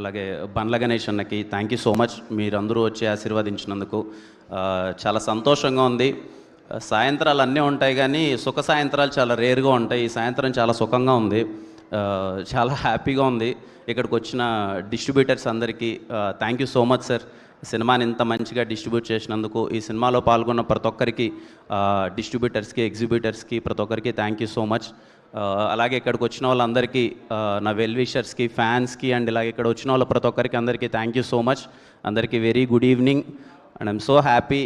అలాగే బండ్ల గణేష్ అన్నకి thank you so much, మీరందరూ వచ్చి ఆశీర్వదించినందుకు చాలా సంతోషంగా ఉంది. సాయంత్రాలు అన్నీ ఉంటాయి కానీ సుఖ సాయంత్రాలు చాలా రేర్గా ఉంటాయి. ఈ సాయంత్రం చాలా సుఖంగా ఉంది, చాలా హ్యాపీగా ఉంది. ఇక్కడికి వచ్చిన డిస్ట్రిబ్యూటర్స్ అందరికీ thank you so much sir, సినిమాని ఇంత మంచిగా డిస్ట్రిబ్యూట్ చేసినందుకు. ఈ సినిమాలో పాల్గొన్న ప్రతి ఒక్కరికి, డిస్ట్రిబ్యూటర్స్కి, ఎగ్జిబ్యూటర్స్కి, ప్రతి ఒక్కరికి థ్యాంక్ యూ సో మచ్. అలాగే ఇక్కడికి వచ్చిన వాళ్ళందరికీ, నా వెల్ విషర్స్కి, ఫ్యాన్స్కి, అండ్ ఇలాగే ఇక్కడ వచ్చిన వాళ్ళ ప్రతి ఒక్కరికి అందరికీ థ్యాంక్ యూ సో మచ్. అందరికీ very good evening and I'm so happy.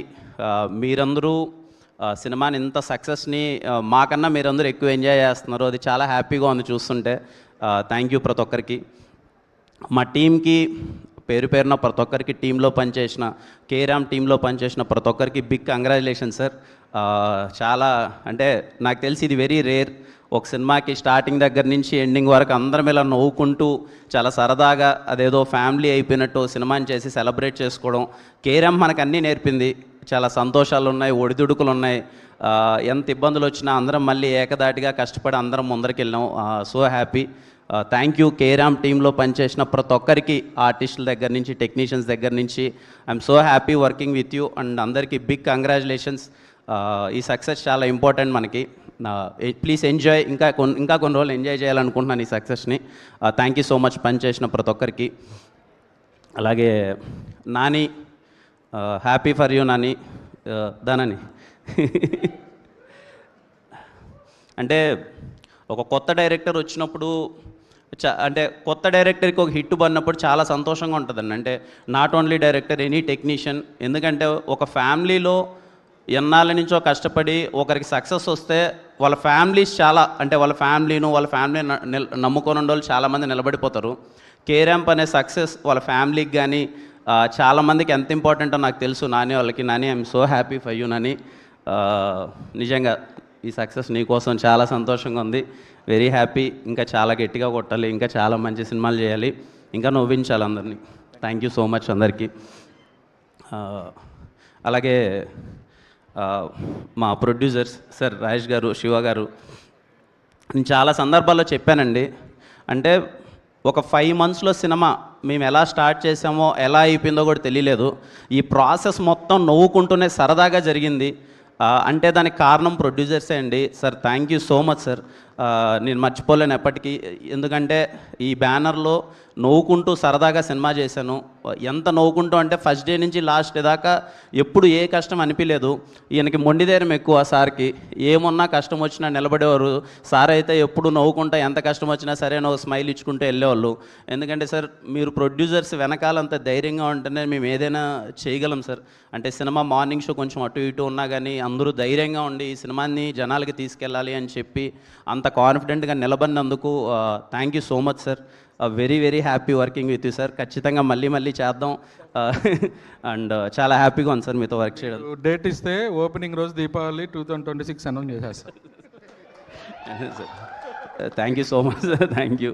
మీరందరూ సినిమాని ఇంత సక్సెస్ని మాకన్నా మీరందరూ ఎక్కువ ఎంజాయ్ చేస్తున్నారు, అది చాలా హ్యాపీగా ఉంది చూస్తుంటే. థ్యాంక్ యూ ప్రతి ఒక్కరికి. మా టీంకి పేరు పేరున ప్రతి ఒక్కరికి, టీంలో పనిచేసిన కేరామ్ టీంలో పనిచేసిన ప్రతి ఒక్కరికి బిగ్ కంగ్రాచులేషన్ సార్. చాలా అంటే నాకు తెలిసి ఇది వెరీ రేర్. ఒక సినిమాకి స్టార్టింగ్ దగ్గర నుంచి ఎండింగ్ వరకు అందరం ఇలా నవ్వుకుంటూ చాలా సరదాగా అదేదో ఫ్యామిలీ అయిపోయినట్టు సినిమాని చేసి సెలబ్రేట్ చేసుకోవడం. కేరామ్ మనకు అన్నీ నేర్పింది. చాలా సంతోషాలు ఉన్నాయి, ఒడిదుడుకులు ఉన్నాయి. ఎంత ఇబ్బందులు వచ్చినా అందరం మళ్ళీ ఏకదాటిగా కష్టపడి అందరం ముందరికి వెళ్ళాం. So happy. Thank you carrom టీంలో పనిచేసిన ప్రతి ఒక్కరికి, ఆర్టిస్టుల దగ్గర నుంచి, టెక్నీషియన్స్ దగ్గర నుంచి. I'm so happy working with you and అందరికీ బిగ్ కంగ్రాచులేషన్స్. ఈ సక్సెస్ చాలా ఇంపార్టెంట్ మనకి. ప్లీజ్ ఎంజాయ్, ఇంకా కొన్ని రోజులు ఎంజాయ్ చేయాలనుకుంటున్నాను ఈ సక్సెస్ని. థ్యాంక్ యూ సో మచ్ పనిచేసిన ప్రతి ఒక్కరికి. అలాగే Nani, happy for you Nani. దానని అంటే ఒక కొత్త డైరెక్టర్ వచ్చినప్పుడు, అంటే కొత్త డైరెక్టర్కి ఒక హిట్ పడినప్పుడు చాలా సంతోషంగా ఉంటుందండి. అంటే not only director, any technician. ఎందుకంటే ఒక ఫ్యామిలీలో ఎన్నాళ్ళ నుంచో కష్టపడి ఒకరికి సక్సెస్ వస్తే వాళ్ళ ఫ్యామిలీస్ చాలా, అంటే వాళ్ళ ఫ్యామిలీ నమ్ముకొని ఉండే వాళ్ళు చాలామంది నిలబడిపోతారు. కేరాంప్ అనే సక్సెస్ వాళ్ళ ఫ్యామిలీకి కానీ చాలామందికి ఎంత ఇంపార్టెంటో నాకు తెలుసు. నాని వాళ్ళకి. Nani, I'm so happy for you Nani. నిజంగా ఈ సక్సెస్ నీకోసం చాలా సంతోషంగా ఉంది, వెరీ హ్యాపీ. ఇంకా చాలా గట్టిగా కొట్టాలి, ఇంకా చాలా మంచి సినిమాలు చేయాలి, ఇంకా నవ్వించాలి అందరినీ. థ్యాంక్ యూ సో మచ్ అందరికీ. అలాగే మా ప్రొడ్యూసర్స్ సార్ రాజేష్ గారు, శివ గారు, నేను చాలా సందర్భాల్లో చెప్పానండి. అంటే ఒక 5 monthsలో సినిమా మేము ఎలా స్టార్ట్ చేసామో, ఎలా అయిపోయిందో కూడా తెలియలేదు. ఈ ప్రాసెస్ మొత్తం నవ్వుకుంటూనే సరదాగా జరిగింది. అంటే దానికి కారణం ప్రొడ్యూసర్సే అండి. Sir thank you so much sir. నేను మర్చిపోలేను ఎప్పటికీ. ఎందుకంటే ఈ బ్యానర్లో నవ్వుకుంటూ సరదాగా సినిమా చేశాను. ఎంత నవ్వుకుంటూ అంటే ఫస్ట్ డే నుంచి లాస్ట్ డే దాకా ఎప్పుడు ఏ కష్టం అనిపించలేదు. ఈయనకి మొండిధైర్యం ఎక్కువ సార్కి. ఏమున్నా కష్టం వచ్చినా నిలబడేవారు. సార్ అయితే ఎప్పుడు నవ్వుకుంటా, ఎంత కష్టం వచ్చినా సరే నవ్వు స్మైల్ ఇచ్చుకుంటూ వెళ్ళేవాళ్ళు. ఎందుకంటే సార్ మీరు ప్రొడ్యూసర్స్ వెనకాలంత ధైర్యంగా ఉంటేనే మేము ఏదైనా చేయగలం సార్. అంటే సినిమా మార్నింగ్ షో కొంచెం అటు ఇటు ఉన్నా కానీ అందరూ ధైర్యంగా ఉండి ఈ సినిమాని జనాలకి తీసుకెళ్ళాలి అని చెప్పి అంత కాన్ఫిడెంట్గా నిలబడినందుకు thank you so much sir. Very very happy working with you sir. ఖచ్చితంగా మళ్ళీ చేద్దాం. అండ్ చాలా హ్యాపీగా ఉంది సార్ మీతో వర్క్ చేయడం. డేట్ ఇస్తే ఓపెనింగ్ రోజు దీపావళి 2026 అనౌన్స్ చేసేస్తాం. Thank you so much sir, thank you.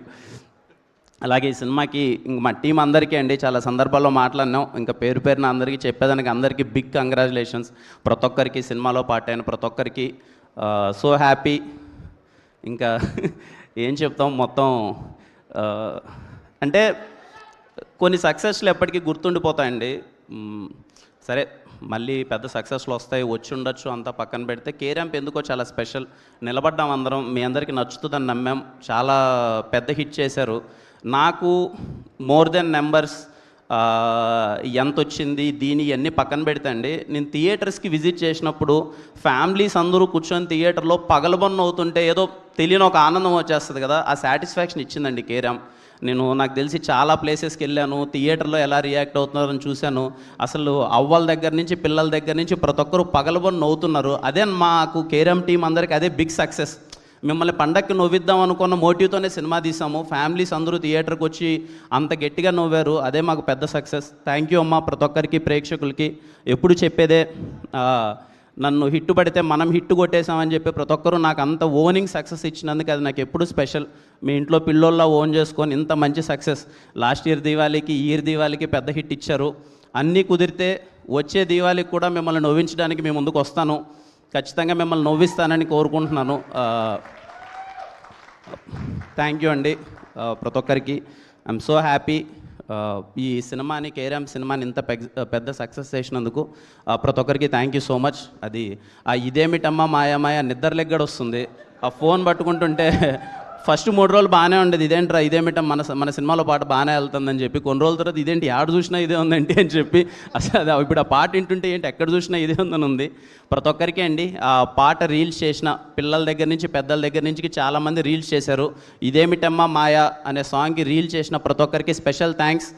అలాగే ఈ సినిమాకి మా టీం అందరికీ అండి చాలా సందర్భాల్లో మాట్లాడినాం. ఇంకా పేరు పేరున అందరికీ చెప్పేదానికి అందరికీ బిగ్ కంగ్రాచులేషన్స్. ప్రతి ఒక్కరికి, సినిమాలో పార్ట్ అయిన ప్రతి ఒక్కరికి సో హ్యాపీ. ఇంకా ఏం చెప్తాం, మొత్తం అంటే కొన్ని సక్సెస్లు ఎప్పటికీ గుర్తుండిపోతాయండి. సరే మళ్ళీ పెద్ద సక్సెస్లు వస్తాయి, వచ్చి ఉండొచ్చు, అంతా పక్కన పెడితే కేరాంప్ ఎందుకో చాలా స్పెషల్. నిలబడ్డాం అందరం, మీ అందరికీ నచ్చుతుందని నమ్మాం. చాలా పెద్ద హిట్ చేశారు. నాకు మోర్ దెన్ నెంబర్స్ ఎంత వచ్చింది దీని ఇవన్నీ పక్కన పెడితే అండి, నేను థియేటర్స్కి విజిట్ చేసినప్పుడు ఫ్యామిలీస్ అందరూ కూర్చొని థియేటర్లో పగలబొన్న అవుతుంటే ఏదో తెలియని ఒక ఆనందం వచ్చేస్తుంది కదా, ఆ సాటిస్ఫాక్షన్ ఇచ్చిందండి కేరామ్. నాకు తెలిసి చాలా ప్లేసెస్కి వెళ్ళాను, థియేటర్లో ఎలా రియాక్ట్ అవుతున్నారని చూశాను. అసలు అవ్వల దగ్గర నుంచి పిల్లల దగ్గర నుంచి ప్రతి ఒక్కరు పగలబొన్న నవ్వుతున్నారు. అదే మాకు కేరామ్ టీం అందరికీ అదే బిగ్ సక్సెస్. మిమ్మల్ని పండక్కి నవ్విద్దాం అనుకున్న మోటివ్తోనే సినిమా తీసాము. ఫ్యామిలీస్ అందరూ థియేటర్కి వచ్చి అంత గట్టిగా నవ్వారు, అదే మాకు పెద్ద సక్సెస్. థ్యాంక్ యూ అమ్మ ప్రతి ఒక్కరికి, ప్రేక్షకులకి. ఎప్పుడు చెప్పేదే, నన్ను హిట్ పడితే మనం హిట్ కొట్టేసామని చెప్పి ప్రతి ఒక్కరూ నాకు అంత ఓనింగ్ సక్సెస్ ఇచ్చినందుకు అది నాకు ఎప్పుడు స్పెషల్. మీ ఇంట్లో పిల్లోళ్ళ ఓన్ చేసుకొని ఇంత మంచి సక్సెస్. లాస్ట్ ఇయర్ దీవాళికి, ఈ ఇయర్ దీవాళికి పెద్ద హిట్ ఇచ్చారు. అన్నీ కుదిరితే వచ్చే దీవాళికి కూడా మిమ్మల్ని నవ్వించడానికి మేము ముందుకు వస్తాను. ఖచ్చితంగా మిమ్మల్ని నవ్విస్తానని కోరుకుంటున్నాను. థ్యాంక్ యూ అండి ప్రతి ఒక్కరికి. I'm so happy. ఈ సినిమాని కేరామ్ సినిమాని ఇంత పెద్ద సక్సెస్ చేసినందుకు ప్రతి ఒక్కరికి థ్యాంక్ యూ సో మచ్. అది ఇదేమిటమ్మా మాయా మాయా నిద్రలెగ్గడ వస్తుంది. ఆ ఫోన్ పట్టుకుంటుంటే ఫస్ట్ 3 రోజులు బాగానే ఉండేది, ఇదేంట్రా ఇదేమిటం మన సినిమాలో పాట బాగానే వెళ్తుందని చెప్పి, కొన్ని రోజుల తర్వాత ఇదేంటి ఆడ చూసినా ఇదే ఉందండి అని చెప్పి, అసలు అది ఇప్పుడు ఆ పాట వింటుంటే ఏంటి ఎక్కడ చూసినా ఇదే ఉందని ఉంది. ప్రతి ఒక్కరికి అండి ఆ పాట రీల్స్ చేసిన పిల్లల దగ్గర నుంచి పెద్దల దగ్గర నుంచి చాలామంది రీల్స్ చేశారు. ఇదేమిటమ్మా మాయా అనే సాంగ్కి రీల్ చేసిన ప్రతి ఒక్కరికి స్పెషల్ థ్యాంక్స్.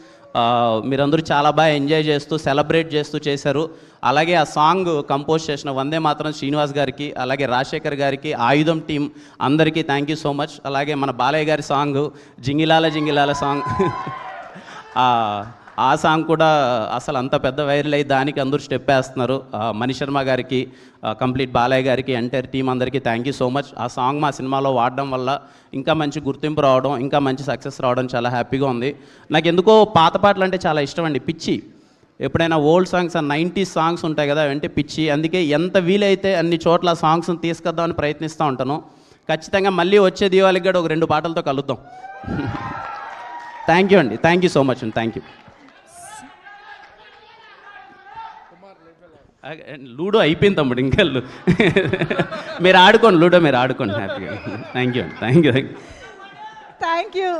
మీరందరూ చాలా బాగా ఎంజాయ్ చేస్తూ సెలబ్రేట్ చేస్తూ చేశారు. అలాగే ఆ సాంగ్ కంపోజ్ చేసిన వందే మాత్రం శ్రీనివాస్ గారికి, అలాగే రాజశేఖర్ గారికి, ఆయుధం టీం అందరికీ థ్యాంక్ యూ సో మచ్. అలాగే మన బాలయ్య గారి సాంగ్ జింగిలాల జింగిలాల సాంగ్ ఆ సాంగ్ కూడా అసలు అంత పెద్ద వైరల్ అయ్యి దానికి అందరూ స్టెప్ వేస్తున్నారు. మణిశర్మ గారికి, కంప్లీట్ బాలయ్య గారికి, ఎంటైర్ టీం అందరికీ థ్యాంక్ యూ సో మచ్. ఆ సాంగ్ మా సినిమాలో వాడడం వల్ల ఇంకా మంచి గుర్తింపు రావడం, ఇంకా మంచి సక్సెస్ రావడం చాలా హ్యాపీగా ఉంది. నాకు ఎందుకో పాత పాటలు అంటే చాలా ఇష్టం అండి, పిచ్చి. ఎప్పుడైనా ఓల్డ్ సాంగ్స్ 90s సాంగ్స్ ఉంటాయి కదా, అంటే పిచ్చి. అందుకే ఎంత వీలైతే అన్ని చోట్ల సాంగ్స్ని తీసుకొద్దామని ప్రయత్నిస్తూ ఉంటాను. ఖచ్చితంగా మళ్ళీ వచ్చే దీవాళికి కూడా ఒక 2 పాటలతో కలుద్దాం. థ్యాంక్ యూ అండి, థ్యాంక్ యూ సో మచ్ అండి, థ్యాంక్ యూ. లూడో అయిపోయింది తమ్ముడు, ఇంకా మీరు ఆడుకోండి, లూడో మీరు ఆడుకోండి హ్యాపీగా. థ్యాంక్ యూ అండి, థ్యాంక్ యూ. Thank you.